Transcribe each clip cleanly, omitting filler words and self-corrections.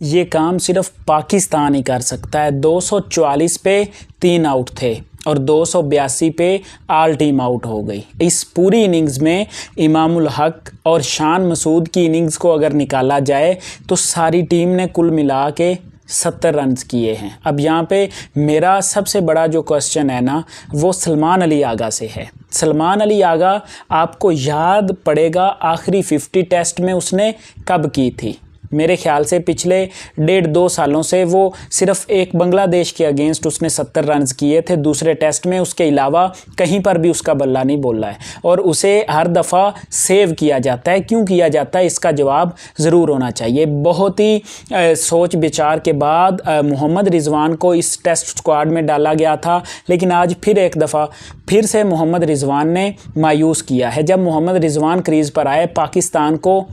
ये काम सिर्फ पाकिस्तान ही कर सकता है। 244 पे 3 आउट थे और 282 पे ऑल टीम आउट हो गई। इस पूरी इनिंग्स में इमामुल हक और शान मसूद की इनिंग्स को अगर निकाला जाए तो सारी टीम ने कुल मिला के 70 रन्स किए हैं। अब यहाँ पे मेरा सबसे बड़ा जो क्वेश्चन है ना, वो सलमान अली आगा से है। सलमान अली आगा, आपको याद पड़ेगा आखिरी 50 टेस्ट में उसने कब की थी। मेरे ख्याल से पिछले 1.5-2 सालों से वो सिर्फ एक बांग्लादेश के अगेंस्ट उसने 70 रन्स किए थे दूसरे टेस्ट में। उसके अलावा कहीं पर भी उसका बल्ला नहीं बोला है और उसे हर दफ़ा सेव किया जाता है। क्यों किया जाता है, इसका जवाब ज़रूर होना चाहिए। बहुत ही सोच विचार के बाद मोहम्मद रिजवान को इस टेस्ट स्क्वाड में डाला गया था, लेकिन आज फिर एक दफ़ा फिर से मोहम्मद रिजवान ने मायूस किया है। जब मोहम्मद रिजवान क्रीज़ पर आए, पाकिस्तान को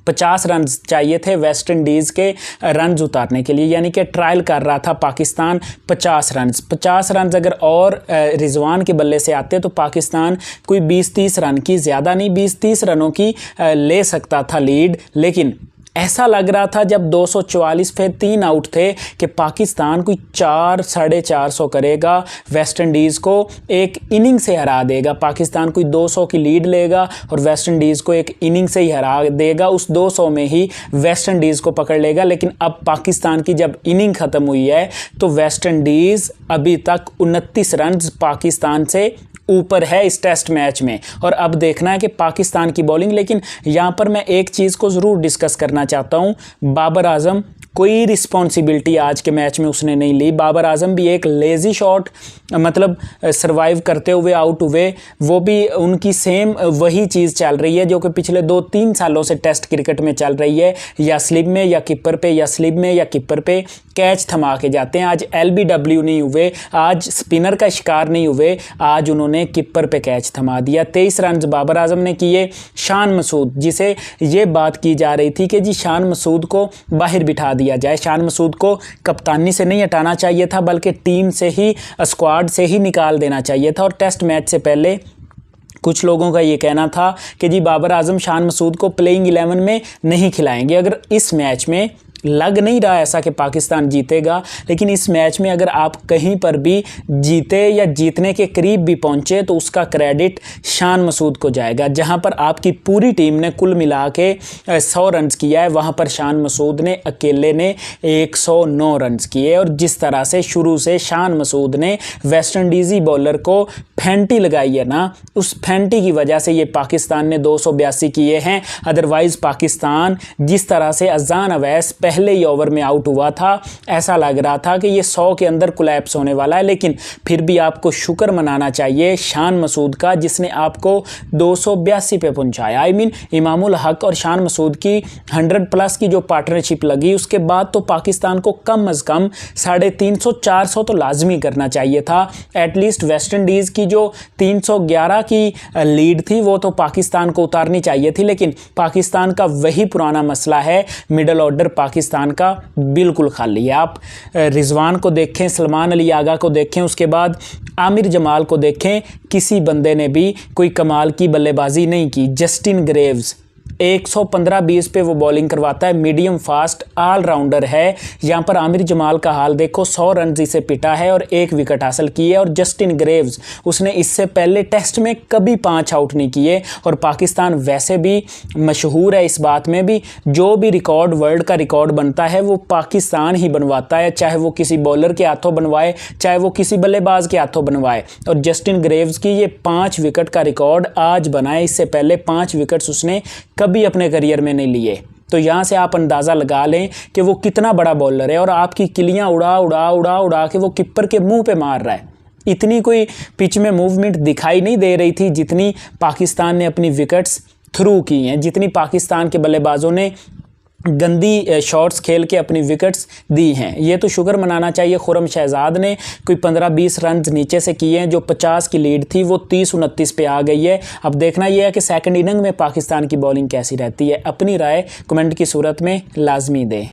50 रन चाहिए थे वेस्ट इंडीज़ के रन्स उतारने के लिए, यानी कि ट्रायल कर रहा था पाकिस्तान 50 रन अगर और रिजवान के बल्ले से आते तो पाकिस्तान कोई 20-30 रन की, ज़्यादा नहीं 20-30 रनों की ले सकता था लीड। लेकिन ऐसा लग रहा था जब 244 पे 3 आउट थे कि पाकिस्तान कोई 400-450 करेगा, वेस्ट इंडीज़ को एक इनिंग से हरा देगा। पाकिस्तान कोई 200 की लीड लेगा और वेस्ट इंडीज़ को एक इनिंग से ही हरा देगा। उस 200 में ही वेस्ट इंडीज़ को पकड़ लेगा। लेकिन अब पाकिस्तान की जब इनिंग ख़त्म हुई है तो वेस्ट इंडीज़ अभी तक 29 रन पाकिस्तान से ऊपर है इस टेस्ट मैच में। और अब देखना है कि पाकिस्तान की बॉलिंग। लेकिन यहाँ पर मैं एक चीज़ को ज़रूर डिस्कस करना चाहता हूँ। बाबर आजम, कोई रिस्पॉन्सिबिलिटी आज के मैच में उसने नहीं ली। बाबर आजम भी एक लेज़ी शॉट, मतलब सरवाइव करते हुए आउट हुए। वो भी उनकी सेम वही चीज़ चल रही है जो कि पिछले 2-3 सालों से टेस्ट क्रिकेट में चल रही है। या स्लिप में या कीपर पे, या स्लिप में या कीपर पे कैच थमा के जाते हैं। आज LBW नहीं हुए, आज स्पिनर का शिकार नहीं हुए, आज उन्होंने कीपर पे कैच थमा दिया। 23 रन बाबर आजम ने किए। शान मसूद, जिसे ये बात की जा रही थी कि जी शान मसूद को बाहर बिठा दिया जाए, शान मसूद को कप्तानी से नहीं हटाना चाहिए था बल्कि टीम से ही, स्क्वाड से ही निकाल देना चाहिए था। और टेस्ट मैच से पहले कुछ लोगों का ये कहना था कि जी बाबर आजम शान मसूद को प्लेइंग 11 में नहीं खिलाएंगे। अगर इस मैच में लग नहीं रहा ऐसा कि पाकिस्तान जीतेगा, लेकिन इस मैच में अगर आप कहीं पर भी जीते या जीतने के करीब भी पहुंचे तो उसका क्रेडिट शान मसूद को जाएगा। जहां पर आपकी पूरी टीम ने कुल मिला के 100 रन्स किया है, वहां पर शान मसूद ने अकेले ने 109 रन्स किए। और जिस तरह से शुरू से शान मसूद ने वेस्ट इंडीज़ी बॉलर को फेंटी लगाई है ना, उस फेंटी की वजह से ये पाकिस्तान ने 282 किए हैं। अदरवाइज़ पाकिस्तान जिस तरह से अजान अवैस पहले ही ओवर में आउट हुआ था, ऐसा लग रहा था कि ये 100 के अंदर कोलैप्स होने वाला है। लेकिन फिर भी आपको शुक्र मनाना चाहिए शान मसूद का, जिसने आपको 282 पे पहुंचाया। इमामुल हक और शान मसूद की 100+ की जो पार्टनरशिप लगी, उसके बाद तो पाकिस्तान को कम अज़ कम 350-400 तो लाजमी करना चाहिए था। एटलीस्ट वेस्ट इंडीज़ की जो 311 की लीड थी वो तो पाकिस्तान को उतारनी चाहिए थी। लेकिन पाकिस्तान का वही पुराना मसला है, मिडल ऑर्डर पाकिस्तान का बिल्कुल खाली है। आप रिजवान को देखें, सलमान अली आगा को देखें, उसके बाद आमिर जमाल को देखें, किसी बंदे ने भी कोई कमाल की बल्लेबाजी नहीं की। जस्टिन ग्रेव्स 115-20 पे वो बॉलिंग करवाता है, मीडियम फास्ट ऑलराउंडर है। यहाँ पर आमिर जमाल का हाल देखो, 100 रन से पिटा है और 1 विकेट हासिल की है। और जस्टिन ग्रेव्स, उसने इससे पहले टेस्ट में कभी 5 आउट नहीं किए। और पाकिस्तान वैसे भी मशहूर है इस बात में भी, जो भी रिकॉर्ड वर्ल्ड का रिकॉर्ड बनता है वो पाकिस्तान ही बनवाता है, चाहे वो किसी बॉलर के हाथों बनवाए, चाहे वो किसी बल्लेबाज के हाथों बनवाए। और जस्टिन ग्रेव्स की ये 5 विकेट का रिकॉर्ड आज बनाए, इससे पहले 5 विकेट्स उसने कभी अपने करियर में नहीं लिए। तो यहाँ से आप अंदाज़ा लगा लें कि वो कितना बड़ा बॉलर है। और आपकी किलियाँ उड़ा के वो कीपर के मुंह पे मार रहा है। इतनी कोई पिच में मूवमेंट दिखाई नहीं दे रही थी जितनी पाकिस्तान ने अपनी विकेट्स थ्रू की हैं, जितनी पाकिस्तान के बल्लेबाजों ने गंदी शॉट्स खेल के अपनी विकेट्स दी हैं। ये तो शुक्र मनाना चाहिए खुरम शहजाद ने कोई 15-20 रन नीचे से किए हैं। जो 50 की लीड थी वो 30-29 पे आ गई है। अब देखना यह है कि सेकंड इनिंग में पाकिस्तान की बॉलिंग कैसी रहती है। अपनी राय कमेंट की सूरत में लाजमी दें।